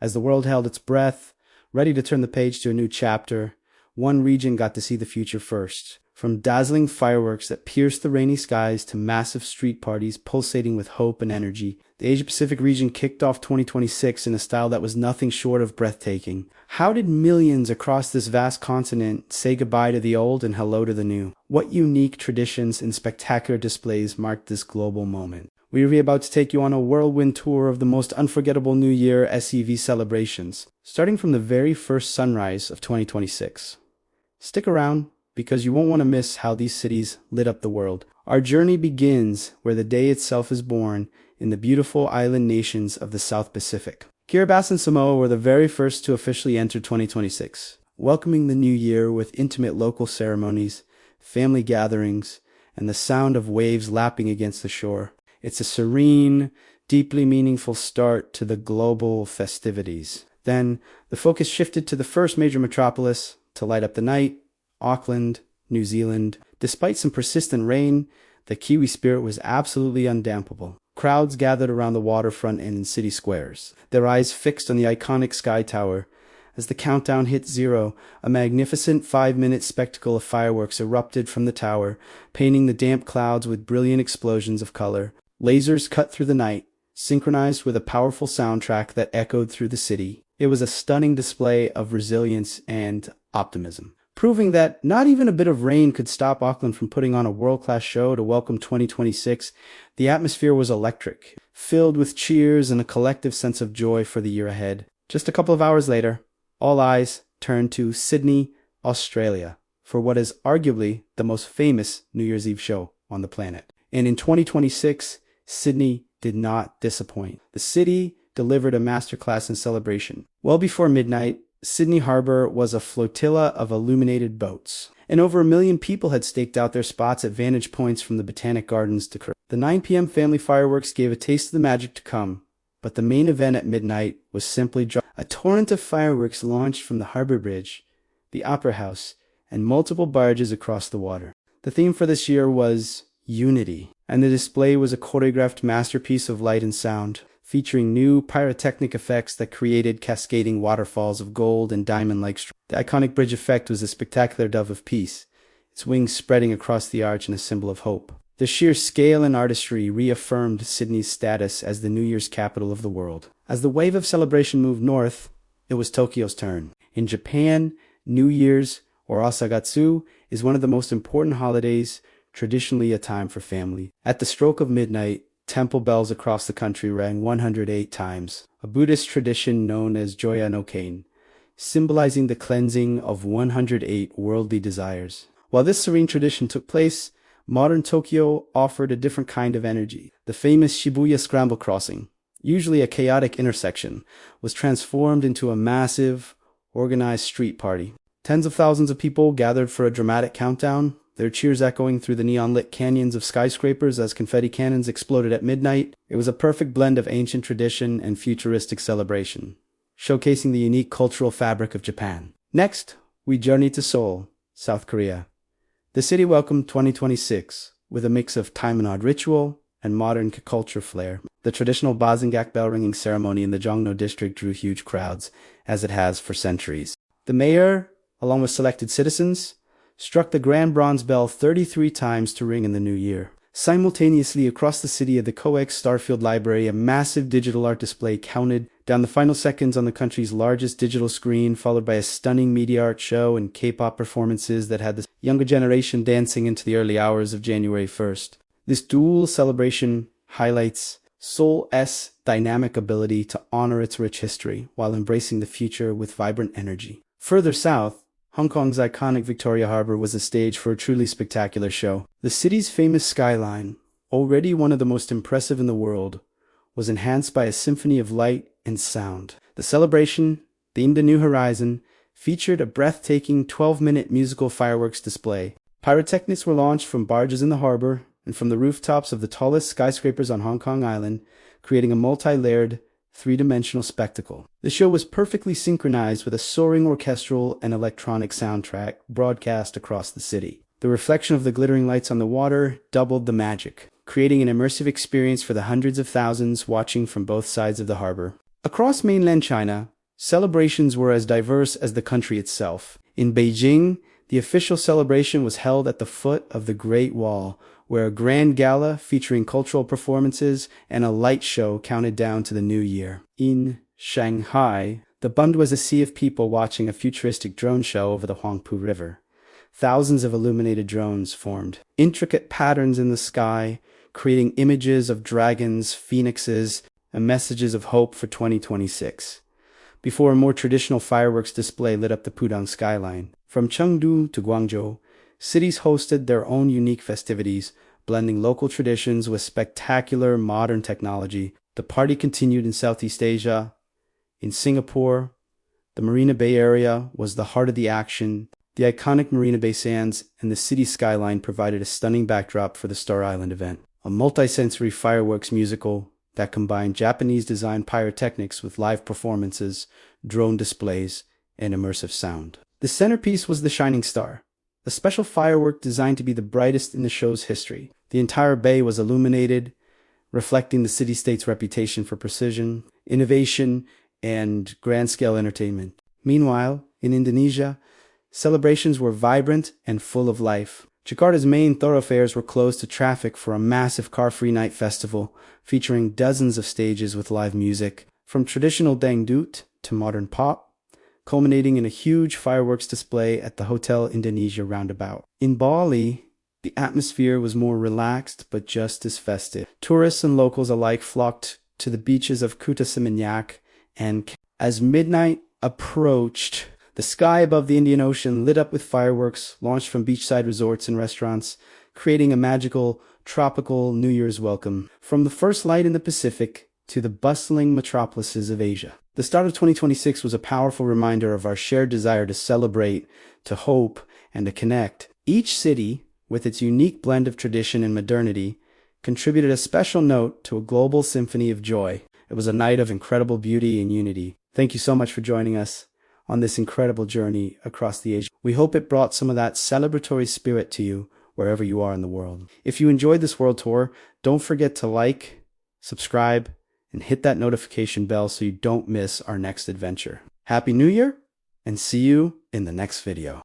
As the world held its breath, ready to turn the page to a new chapter, one region got to see the future first. From dazzling fireworks that pierced the rainy skies to massive street parties pulsating with hope and energy, the Asia-Pacific region kicked off 2026 in a style that was nothing short of breathtaking. How did millions across this vast continent say goodbye to the old and hello to the new? What unique traditions and spectacular displays marked this global moment? We are about to take you on a whirlwind tour of the most unforgettable New Year SEV celebrations, starting from the very first sunrise of 2026. Stick around, because you won't want to miss how these cities lit up the world. Our journey begins where the day itself is born, in the beautiful island nations of the South Pacific. Kiribati and Samoa were the very first to officially enter 2026, welcoming the new year with intimate local ceremonies, family gatherings, and the sound of waves lapping against the shore. It's a serene, deeply meaningful start to the global festivities. Then, the focus shifted to the first major metropolis to light up the night, Auckland, New Zealand. Despite some persistent rain, the Kiwi spirit was absolutely undampable. Crowds gathered around the waterfront and in city squares, their eyes fixed on the iconic Sky Tower. As the countdown hit 0, a magnificent 5-minute spectacle of fireworks erupted from the tower, painting the damp clouds with brilliant explosions of color. Lasers cut through the night, synchronized with a powerful soundtrack that echoed through the city. It was a stunning display of resilience and optimism, proving that not even a bit of rain could stop Auckland from putting on a world-class show to welcome 2026. The atmosphere was electric, filled with cheers and a collective sense of joy for the year ahead. Just a couple of hours later, all eyes turned to Sydney, Australia, for what is arguably the most famous New Year's Eve show on the planet. And in 2026, Sydney did not disappoint. The city delivered a masterclass in celebration. Well before midnight, Sydney Harbour was a flotilla of illuminated boats, and over 1 million people had staked out their spots at vantage points from the Botanic Gardens to Kirk. The 9 p.m. family fireworks gave a taste of the magic to come, but the main event at midnight was simply a torrent of fireworks launched from the Harbour Bridge, the Opera House, and multiple barges across the water. The theme for this year was Unity, and the display was a choreographed masterpiece of light and sound, featuring new pyrotechnic effects that created cascading waterfalls of gold and diamond-like stripes. The iconic bridge effect was a spectacular dove of peace, its wings spreading across the arch in a symbol of hope. The sheer scale and artistry reaffirmed Sydney's status as the New Year's capital of the world. As the wave of celebration moved north, it was Tokyo's turn. In Japan, New Year's, or Asagatsu, is one of the most important holidays, traditionally a time for family. At the stroke of midnight, temple bells across the country rang 108 times, a Buddhist tradition known as Joya no Kain, symbolizing the cleansing of 108 worldly desires. While this serene tradition took place, modern Tokyo offered a different kind of energy. The famous Shibuya Scramble Crossing, usually a chaotic intersection, was transformed into a massive, organized street party. Tens of thousands of people gathered for a dramatic countdown, their cheers echoing through the neon-lit canyons of skyscrapers as confetti cannons exploded at midnight. It was a perfect blend of ancient tradition and futuristic celebration, showcasing the unique cultural fabric of Japan. Next, we journeyed to Seoul, South Korea. The city welcomed 2026 with a mix of time-honored ritual and modern culture flair. The traditional Bazingak bell-ringing ceremony in the Jongno district drew huge crowds, as it has for centuries. The mayor, along with selected citizens, struck the grand bronze bell 33 times to ring in the new year. Simultaneously, across the city at the COEX Starfield Library, a massive digital art display counted down the final seconds on the country's largest digital screen, followed by a stunning media art show and K-pop performances that had the younger generation dancing into the early hours of January 1st. This dual celebration highlights Seoul's dynamic ability to honor its rich history while embracing the future with vibrant energy. Further south, Hong Kong's iconic Victoria Harbour was a stage for a truly spectacular show. The city's famous skyline, already one of the most impressive in the world, was enhanced by a symphony of light and sound. The celebration, themed A New Horizon, featured a breathtaking 12-minute musical fireworks display. Pyrotechnics were launched from barges in the harbour and from the rooftops of the tallest skyscrapers on Hong Kong Island, creating a multi-layered, three-dimensional spectacle. The show was perfectly synchronized with a soaring orchestral and electronic soundtrack broadcast across the city. The reflection of the glittering lights on the water doubled the magic, creating an immersive experience for the hundreds of thousands watching from both sides of the harbor. Across mainland China, Celebrations were as diverse as the country itself. In Beijing, the official celebration was held at the foot of the Great Wall, where a grand gala featuring cultural performances and a light show counted down to the new year. In Shanghai, the bund was a sea of people watching a futuristic drone show over the Huangpu River. Thousands of illuminated drones formed intricate patterns in the sky, creating images of dragons, phoenixes, and messages of hope for 2026. Before a more traditional fireworks display lit up the Pudong skyline. From Chengdu to Guangzhou, cities hosted their own unique festivities, blending local traditions with spectacular modern technology. The party continued in Southeast Asia. In Singapore, the Marina Bay area was the heart of the action. The iconic Marina Bay Sands and the city skyline provided a stunning backdrop for the Star Island event, a multi-sensory fireworks musical that combined Japanese-designed pyrotechnics with live performances, drone displays, and immersive sound. The centerpiece was the Shining Star, a special firework designed to be the brightest in the show's history. The entire bay was illuminated, reflecting the city-state's reputation for precision, innovation, and grand-scale entertainment. Meanwhile, in Indonesia, celebrations were vibrant and full of life. Jakarta's main thoroughfares were closed to traffic for a massive car-free night festival, featuring dozens of stages with live music, from traditional dangdut to modern pop, culminating in a huge fireworks display at the Hotel Indonesia roundabout. In Bali, the atmosphere was more relaxed but just as festive. Tourists and locals alike flocked to the beaches of Kuta Seminyak, and as midnight approached, the sky above the Indian Ocean lit up with fireworks launched from beachside resorts and restaurants, creating a magical, tropical New Year's welcome. From the first light in the Pacific to the bustling metropolises of Asia. The start of 2026 was a powerful reminder of our shared desire to celebrate, to hope, and to connect. Each city, with its unique blend of tradition and modernity, contributed a special note to a global symphony of joy. It was a night of incredible beauty and unity. Thank you so much for joining us on this incredible journey across the Asia. We hope it brought some of that celebratory spirit to you wherever you are in the world. If you enjoyed this world tour, don't forget to like, subscribe, and hit that notification bell so you don't miss our next adventure. Happy New Year, and see you in the next video.